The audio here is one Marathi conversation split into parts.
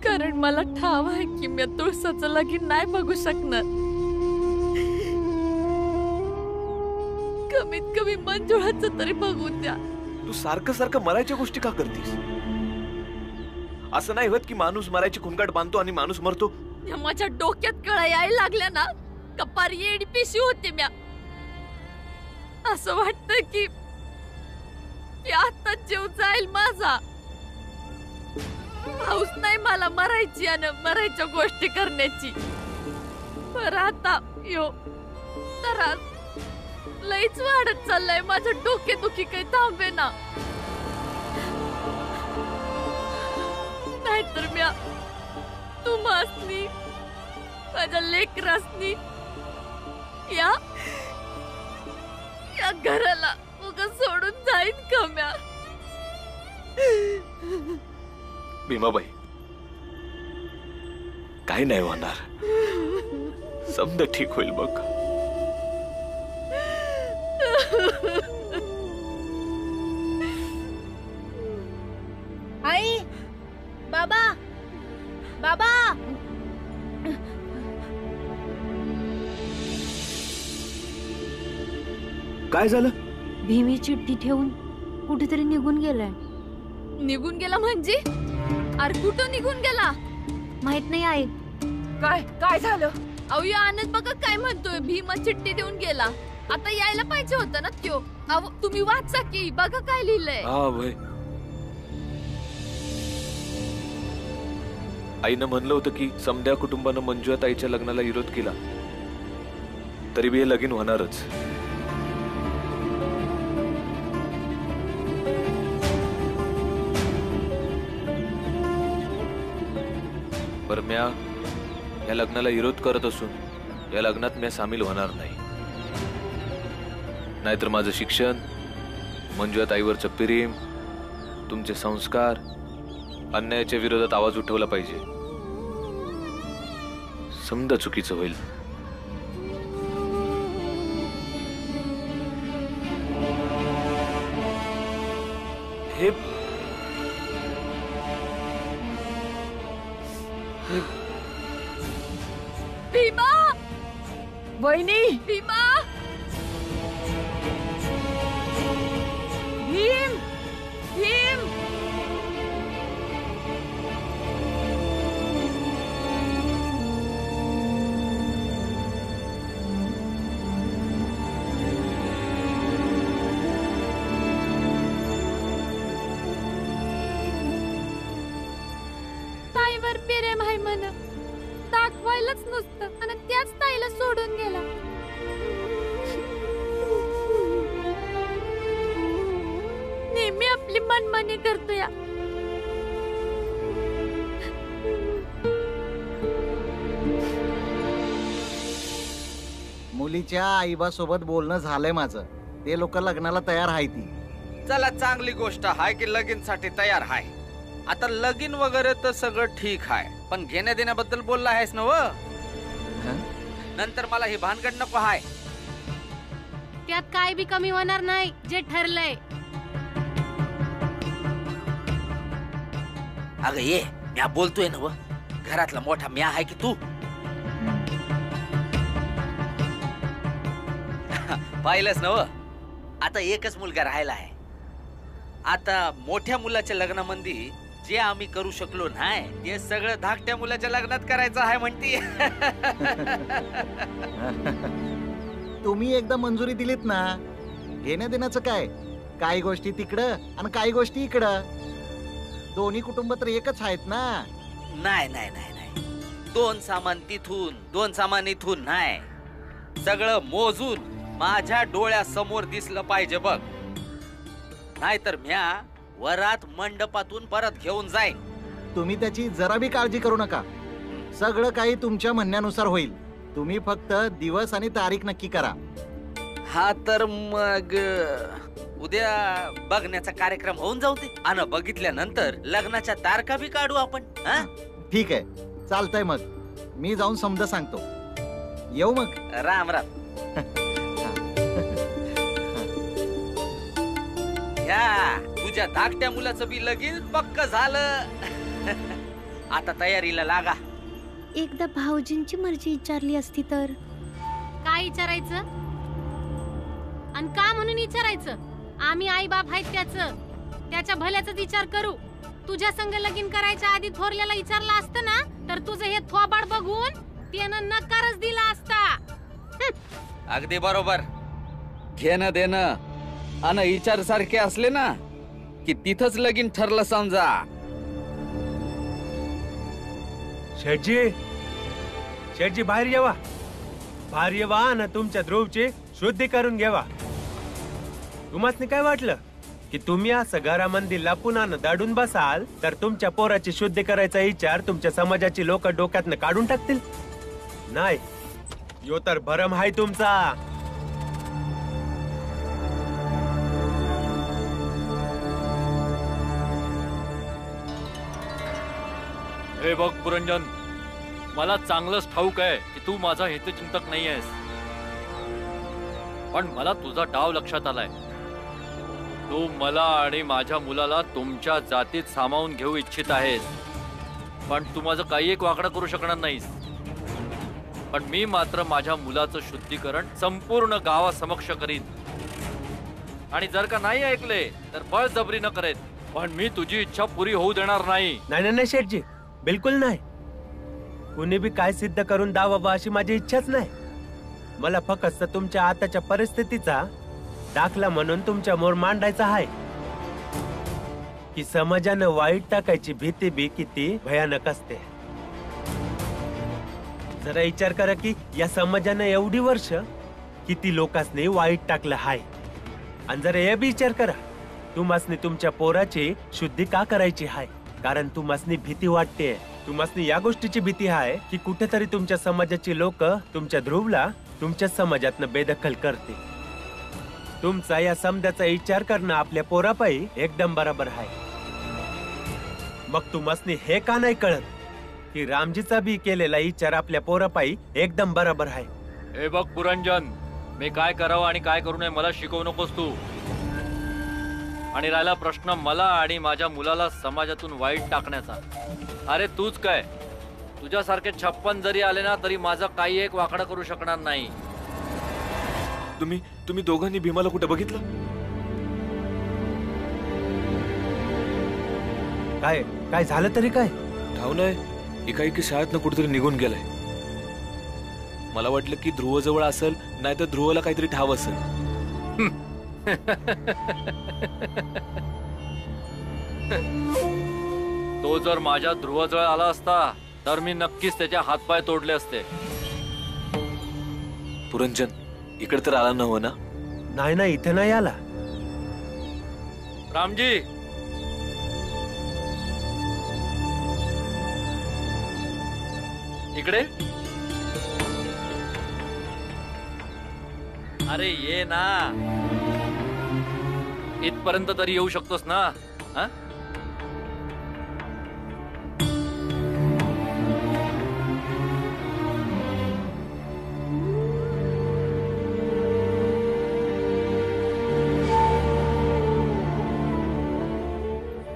कारण मला ठाव आहे की मी तुळसाचं लगीन नाही बघू शकणार. कमीत कमी मंजुळाचं तरी बघू द्या. तू सारखं सारखं मरायच्या गोष्टी का करतीस? असं नाही होत की माणूस मरायची खुणकाट बांधतो आणि माणूस मरतो. माझ्या डोक्यात कळा यायला लागल्या ना, कपार येडी पिशी होते म्या. असं वाटतं की आता जीव जाईल माझा. हाऊस नाही मला मरायची आणि मरायच्या गोष्टी करण्याची. पर आता यो त्रास लईच वाढत चाललाय. माझं डोकेदुखी काही थांबे ना. नाहीतर म्या तुम्हासनी, माझ्या लेकरासनी, या घराला उगा सोडून जाईन का म्या? भीमाबाई, काही नाही होणार. समजा ठीक होईल बघ. आई, बाबा, बाबा. काय झालं? भीमी चिठ्ठी ठेवून कुठेतरी निघून गेलाय. निघून गेला म्हणजे? अरे कुठं निघून गेला? माहित नाही आई. काय काय झालं? अहो या आनंद बघा काय म्हणतोय. भीमा चिठ्ठी देऊन गेला. आता यायला पाहिजे होतं ना त्यो. अहो तुम्ही वाचा की बघा काय लिहिलंय. हा भाई, आईनं म्हणलं होतं की समद्या कुटुंबानं मंजुळा ताईच्या लग्नाला विरोध केला तरी बी हे लगीन होणारच. पर म्या या लग्नाला विरोध करत असून या लग्नात म्या सामील होणार नाही. नाहीतर माझं शिक्षण, मंजुळा ताईवरचं प्रेम, तुमचे संस्कार, अन्यायाच्या विरोधात आवाज उठवला पाहिजे. समजा चुकीचं होईल. हे भीमा, वहिनी, भीमा, भीम, भीम. ताईवर प्रेम आहे म्हण, दाखवायलाच नुसतं आणि त्याच ताईला सोडून गेला. नेहमी आपली मनमानी करतोय. मुलीच्या आईबासोबत बोलणं झालंय माझं. ते लोक लग्नाला तयार आहे. ती चला चांगली गोष्ट आहे की लगीनसाठी तयार आहे. आता लगीन वगैरे तर सगळं ठीक आहे, पण घेण्या देण्याबद्दल बोलला आहेस ना व? नंतर मला ही भानगड नको आहे. त्यात काय बी कमी होणार नाही जे ठरलंय. अगं ये, म्या बोलतोय ना व. घरातला मोठा म्या आहे की तू? पाहिलंच ना व, आता एकच मुलगा राहिला आहे. आता मोठ्या मुलाच्या लग्नामध्ये जे आम्ही करू शकलो नाही ते सगळं धाकट्या मुलाच्या लग्नात करायचं आहे म्हणती. तुम्ही एकदा मंजुरी दिलीत ना, घेण्या देण्याचं काय. काही गोष्टी तिकडं आणि काही गोष्टी इकडं. दोन्ही कुटुंब तर एकच आहेत ना. नाही नाही नाही नाही, दोन सामान तिथून दोन सामान इथून नाही. सगळं मोजून माझ्या डोळ्यासमोर दिसलं पाहिजे बघ. नाहीतर म्या वरात मंडपातून परत घेऊन जाईन. तुम्ही त्याची जरा बी काळजी करू नका. सगळं काही तुमच्या म्हणण्यानुसार होईल. तुम्ही फक्त दिवस आणि तारीख नक्की करा. हा तर मग उद्या बघण्याचा कार्यक्रम होऊन जाऊ दे. आणि बघितल्यानंतर लग्नाच्या तारखा बी काढू आपण. ठीक आहे, चालतंय. मग मी जाऊन समजा सांगतो. येऊ मग. राम राम. या तुझ्या धाकट्या मुलाचं बी लगीन पक्क झालं. आता तयारीला लागा. एकदा भाऊजींची मर्जी विचारली असती तर. काय विचारायचं आणि का म्हणून विचारायचं? आम्ही आई बाप आहेत त्याच्या भल्याचा विचार करू. तुझ्या संग लगीन करायच्या आधी थोरल्याला विचारलं असतं ना तर तुझं हे थोबाड बघून त्यानं नकारच दिला असता. अगदी बरोबर. घेणं देणं अन विचार सारखे असले ना की तिथंच लगीन ठरलं समजा. शेठजी बाहेर येवा. बाहेर येवा आणि तुमच्या ध्रुवची शुद्धी करून घ्यावा. तुम्हाला काय वाटलं की तुम्ही असं घरामध्ये लपून आणि दडून बसाल तर तुमच्या पोराची शुद्धी करायचा विचार तुमच्या समाजाची लोक डोक्यातनं काढून टाकतील? नाही, यो तर भरम आहे तुमचा. हे बघ पुरंजन, मला चांगलंच ठाऊक आहे की तू माझा हितचिंतक नाही आहेस, पण मला तुझा डाव लक्षात आलाय. तू मला आणि माझ्या मुलाला तुमच्या जातीत सामावून घेऊ इच्छित आहेस, पण तू माझं काही एक वाकडं करू शकणार नाहीस. पण मी मात्र माझ्या मुलाचं शुद्धीकरण संपूर्ण गावासमक्ष करीन, आणि जर का नाही ऐकले तर बळजबरी न करेन, पण मी तुझी इच्छा पुरी होऊ देणार नाही. नाही नाही शेठजी, बिलकुल नाही. कुणी बी काय सिद्ध करून दावा अशी माझी इच्छाच नाही. मला फक्त तुमच्या आताच्या परिस्थितीचा दाखला म्हणून तुमच्या मोर मांडायचा आहे की समाजानं वाईट टाकायची भीती बी किती भयानक असते. जरा विचार करा की या समाजानं एवढी वर्ष किती लोकांनी वाईट टाकलं आहे, आणि जरा हे बी विचार करा तुम्हासनी तुमच्या पोराची शुद्धी का करायची आहे. कारण तुम्हासनी भीती वाटते. तुम्हासनी या गोष्टीची भीती आहे की कुठेतरी तुमच्या समाजाची लोक तुमच्या ध्रुवला तुमच्या समाजातनं बेदखल करते. तुमचा या समजाचा विचार करणं आपल्या पोरापायी एकदम बरोबर आहे. मग तुम्हासनी हे का नाही कळत की रामजीचा बी केलेला विचार आपल्या पोरापायी एकदम बरोबर आहे. हे बघ पुरंजन, मी काय करावं आणि काय करू नये मला शिकवू नकोस तू. आणि राहिला प्रश्न मला आणि माझ्या मुलाला समाजातून वाईट टाकण्याचा, अरे तूच काय, तुझ्यासारखे 56 जरी आले ना तरी माझं काही एक वाकडं करू शकणार नाही. तुम्ही दोघांनी भीमाला कुठे बघितलं? काय काय झालं तरी काय ठाव नाही. एकाएकी शाळेतनं कुठेतरी निघून गेलाय. मला वाटलं की ध्रुव जवळ असेल, नाही तर ध्रुवला काहीतरी ठाव असेल. तो जर माझ्या ध्रुवजवळ आला असता तर मी नक्कीच त्याचे हातपाय तोडले असते. पुरंजन, इकडे तर आला नव्ह ना? नाही नाही, इथे नाही आला. रामजी, इकडे. अरे ये ना, इथपर्यंत तरी येऊ शकतोस ना? हा?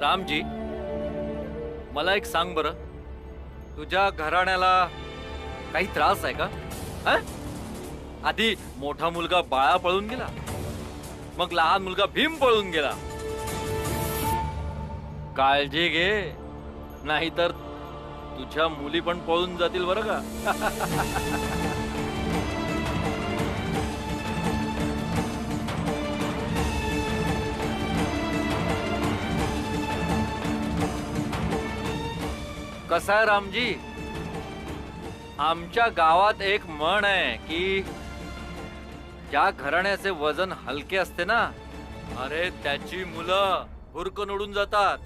रामजी, मला एक सांग बरं, तुझ्या घराण्याला काही त्रास आहे का? हा? आधी मोठा मुलगा बाळा पळून गेला, मग लहान मुलगा भीम पळून गेला. काळजी घे, नाहीतर तुझ्या मुली पण पळून जातील बरं का. कसा आहे रामजी, आमच्या गावात एक म्हण आहे की ज्या घराण्याचे वजन हलके असते ना, अरे त्याची मुलं हुरकन उडून जातात.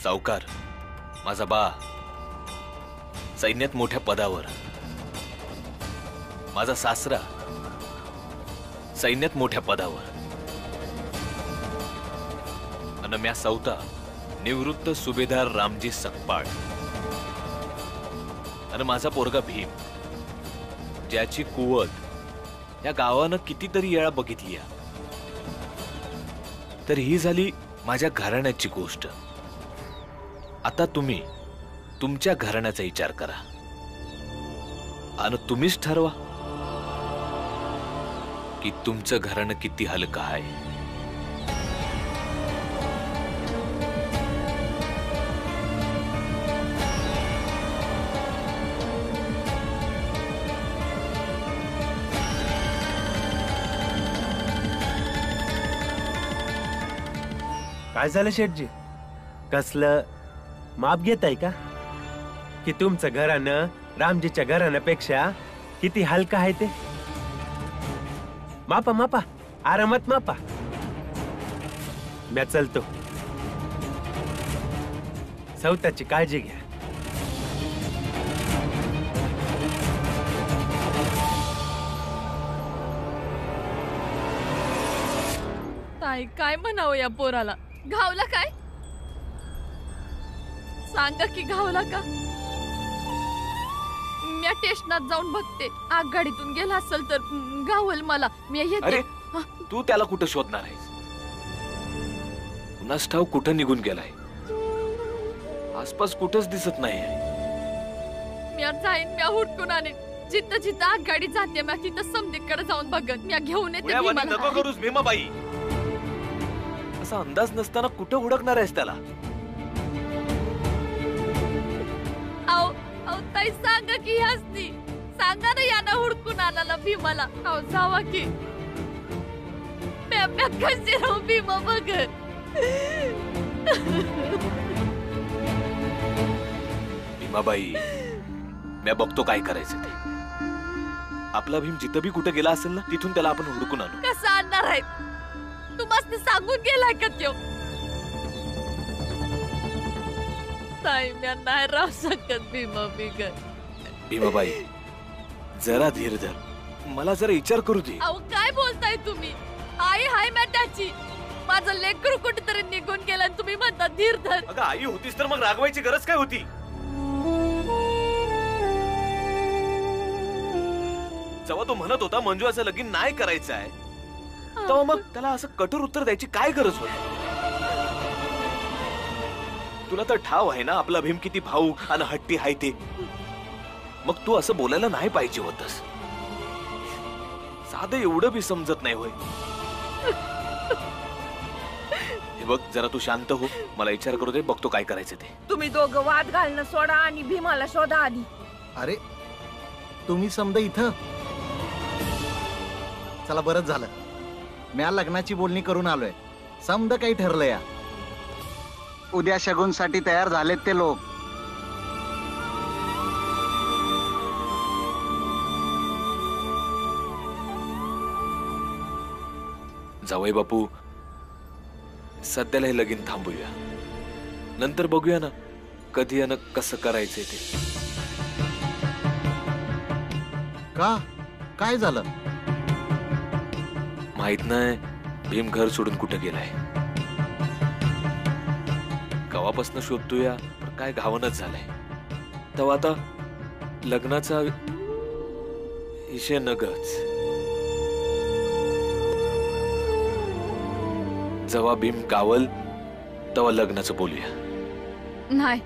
सावकार, माझा बा सैन्यात मोठ्या पदावर, माझा सासरा सैन्यात मोठ्या पदावर, आणि म्या सौता निवृत्त सुभेदार रामजी सकपाळ, आणि माझा पोरगा भीम ज्याची कुवत या गावानं कितीतरी वेळा बघितली आहे. तर ही झाली माझ्या घराण्याची गोष्ट. आता तुम्ही तुमच्या घराण्याचा विचार करा आणि तुम्हीच ठरवा की तुमचं घराणं किती हलकं आहे. काय झालं शेठजी? कसलं माप घेताय का की तुमचं घरानं रामजीच्या घराण्यापेक्षा किती हलका आहे ते? मापा मापा, आरामात मापा. मी चलतो. स्वतःची काळजी घ्या. ताई काय म्हणावं या पोराला? घावला काय? सांगा की घावला का? मी स्टेशनात जाऊन बघते. आगगाडीतून गेला असेल तर गावल मला. मी येते. अरे तू त्याला कुठं शोधणार आहेस? कुणास ठाऊक कुठं निघून गेलाय. आसपास कुठंच दिसत नाही. मी जाईन. मी हुडकून आणेन. जिथं जिथं आगगाडी जाते मी तिथं समदीकडे जाऊन बघत. मी घेऊन येते भीमाला. नको करूस भीमाबाई. असा अंदाज नसताना कुठं हुडकणार आहेस त्याला? आओ आओ ताई सांगा की हसती. सांगा ना यानं हुडकून आणाला भीमाला. आओ जावा की. मी कशी राहू भीमा बघत. भीमाबाई मी बघतो काय करायचं ते. आपला भीम जिथं बी कुठं गेला असेल ना तिथून त्याला आपण हुडकून आणू. कसं आणणार आहे? तू मस्त सांगून गेलाय का त्यो? ताई मी नाही राहू शकत भीमा बिगर. भीमाबाई जरा धीर धर. मला जरा विचार करू दे. अहो काय बोलताय तुम्ही? आई हाय मी त्याची. माझं लेकरू कुठेतरी निघून गेलं आणि तुम्ही म्हणता धीर धर. अगं आई होतीस तर मग रागवायची गरज काय होती? जेव्हा तो म्हणत होता मंजुळाचं लगीन नाही करायचं आहे तेव्हा मग त्याला असं कठोर उत्तर द्यायची काय गरज होती? तुला तर ठाव आहे ना आपला भीम किती भाऊक आणि हट्टी आहे ते. मग तू असं बोलायला नाही पाहिजे होतस. साधं एवढं बी समजत नाही होय. हे बघ जरा तू शांत हो. मला विचार करू दे. बघतो काय करायचं ते. तुम्ही दोघं वाद घालणं सोडा आणि भीमाला शोधा आधी. अरे तुम्ही समजा इथं. चला बरंच झालं. म्या लग्नाची बोलणी करून आलोय. समद काही ठरलं या. उद्या शगुनसाठी तयार झालेत ते लोक. जावई बापू सध्याला हे लगीन थांबूया. नंतर बघूया ना कधी आणि कसं करायचंय ते. का काय झालं? माहित नाही भीम घर सोडून कुठं गेलाय. गावापासून शोधतोया पण काय घावनच झालंय. तेव्हा आता लग्नाचा विषय नगच. जेव्हा भीम गावल तेव्हा लग्नाचं बोलूया. नाही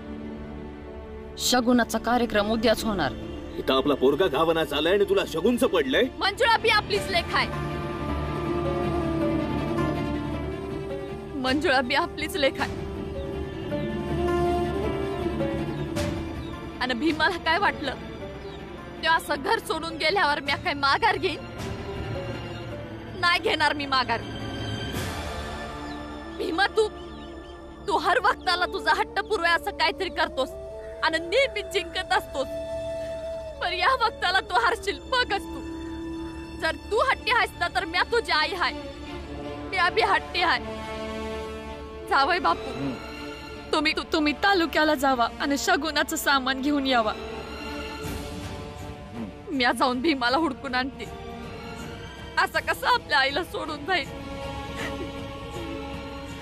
शगुनाचा कार्यक्रम उद्याच होणार. इथं आपला पोरगा गावना चाललाय आणि तुला शगुनचं पडलंय. मंजुळा बी आपलीच लेख आहे. मंजुळा बी आपलीच लेख आहे. आणि भीमाला काय वाटलं ते असं घर सोडून गेल्यावर मी काय माघार घेईन? नाही घेणार मी माघार. भीमा तू हर वक्ताला तुझा हट्ट पुरवाय असं काहीतरी करतोस आणि नेहमी जिंकत असतोस. पण या वक्ताला तू हारशील बघच तू. जर तू हट्टी आहेस ना तर मी तुझी आई हाय. मी अभि हट्टी आहे. जावई बापू तुम्ही तालुक्याला जावा आणि शगुनाचं सामान घेऊन यावा. मी जाऊन भीमाला हुडकून आणते. असं कसं आपल्या आईला सोडून जाईल?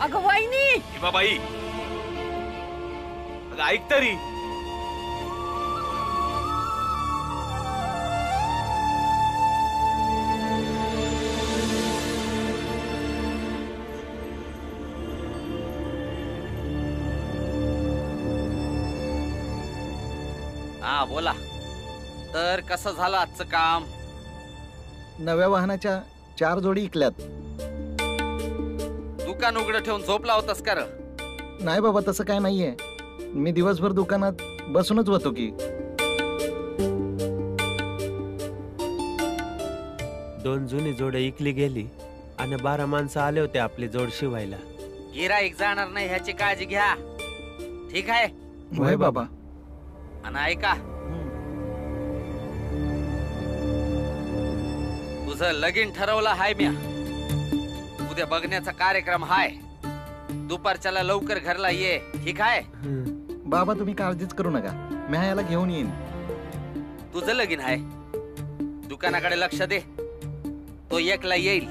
अगं वहिनी. भीमाबाई अगं ऐक तरी. हा बोला. तर कसं झालं आजचं काम? नव्या वाहनाच्या 4 जोडी इकल्यात. दुकान उघडं ठेवून झोपला होतास का र? नाही बाबा, तसं काय नाहीये. मी दिवसभर दुकानात बसूनच होतो की. 2 जुनी जोड इकली गेली आणि 12 माणसं आले होते आपली जोड शिवायला. गिराईक जाणार नाही ह्याची काळजी घ्या. ठीक आहे? होय बाबा. आणि ऐका, तुझं लगीन ठरवलं हाय म्या. उद्या बघण्याचा कार्यक्रम हाय. दुपारच्याला लवकर घरला ये. ठीक आहे? बाबा तुम्ही काळजीच करू नका, मी याला घेऊन येईन. तुझं लगीन आहे, दुकानाकडे लक्ष दे. तो एकला येईल.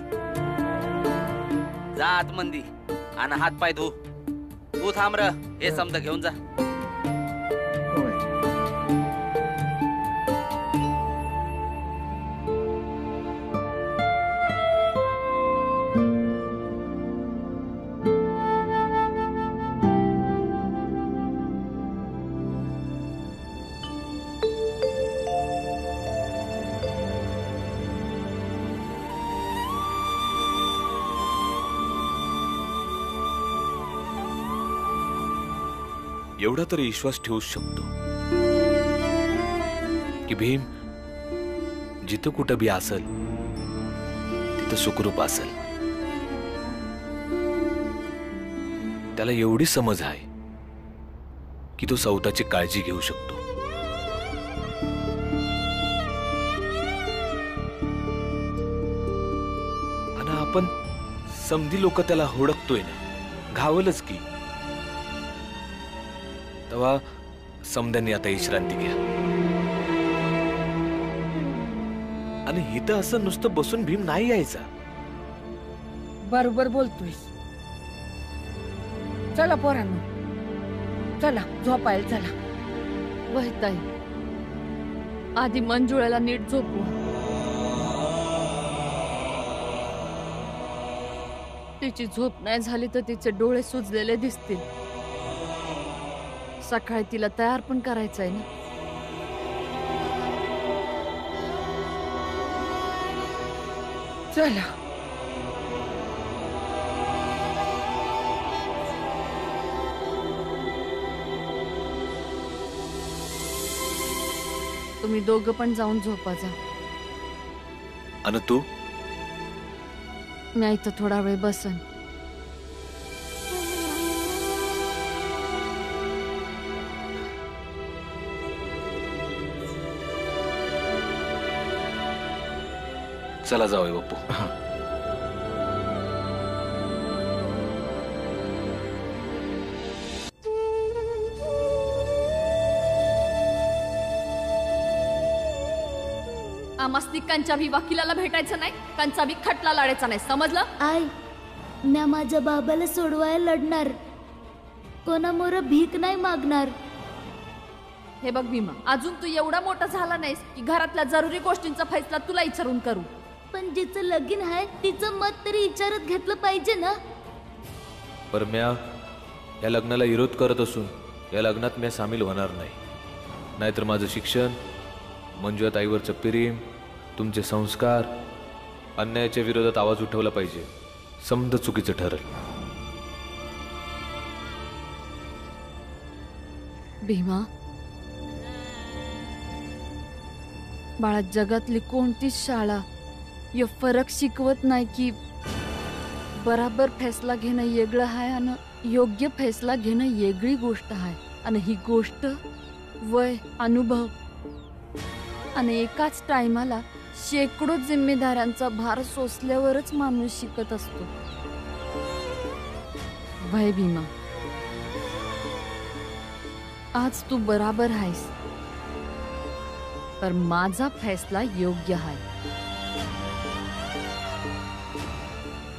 जा आतमंदी आणि हात पाय धु. तू थांब र, हे समजा घेऊन जा. होय. एवढा तरी विश्वास ठेवू शकतो की भीम जिथं कुठं बी असल तिथं सुखरूप असल. त्याला एवढी समज आहे की तो स्वतःची काळजी घेऊ शकतो. आणि आपण समधी लोक त्याला हुडकतोय ना, घावलच की. तेव्हा समद्यांनी आता विश्रांती घ्या. आणि इथं असं नुसतं बसून भीम नाही यायचा. बरोबर बोलतोयस. चला पोरांनो, चला झोपायला चला. वहिताई, आधी मंजुळाला नीट झोपवा. तिची झोप नाही झाली तर तिचे डोळे सुजलेले दिसतील. सकाळी तिला तयार पण करायचंय ना. चला. तुम्ही दोघं पण जाऊन झोपा जा. आणि तू? मी इथं थोडा वेळ बसन. चला जाऊया बापू. आम्हासनी कंचा बी वकिलाला भेटायचं नाही, कंचा बी खटला लाडायचा नाही, समजलं? आई, म्या माझ्या बाबाला सोडवायला लढणार, कोणामोर भीक नाही मागणार. हे बघ भीमा, अजून तू एवढा मोठा झाला नाहीस की घरातल्या जरुरी गोष्टींचा फैसला तुला विचारून करू. पण जिचं लगीन आहे तिचं मत तरी विचारत घेतलं पाहिजे ना. पर म्या या लग्नाला विरोध करत असून या लग्नात मी सामील होणार नाही. नाहीतर माझं शिक्षण, मंजुळा ताईवरचं प्रेम, तुमचे संस्कार, अन्यायाच्या विरोधात आवाज उठवला पाहिजे. समद चुकीचं ठरल. भीमा बाळा, जगातली कोणतीच शाळा यो फरक शिकवत नाही की बराबर फैसला घेणं वेगळं आहे आणि योग्य फैसला घेणं वेगळी गोष्ट आहे. आणि ही गोष्ट वय, अनुभव आणि एकाच टायमाला शेकडो जिम्मेदारांचा भार सोसल्यावरच माणूस शिकत असतो. वय भीमा, आज तू बराबर आहेस, तर माझा फैसला योग्य आहे.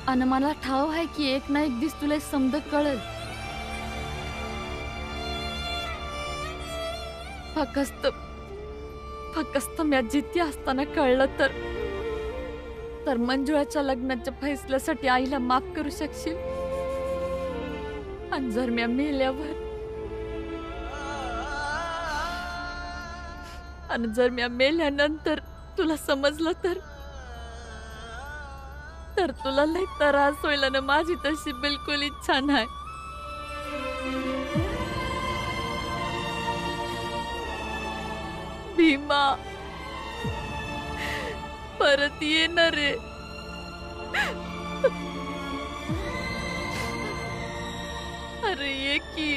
आणि मला ठाव आहे की एक ना एक दिवस तुला समज कळल. फक्त म्या जिथे असताना कळलं तर मंजुळाच्या लग्नाच्या फैसल्यासाठी आईला माफ करू शकशील. आणि जर म्या मेल्यावर आणि जर मी मेल्यानंतर तुला समजलं तर तुला लय त्रास होईल ना. माझी तशी बिलकुल इच्छा नाही. भीमा परत ये ना रे. अरे ये की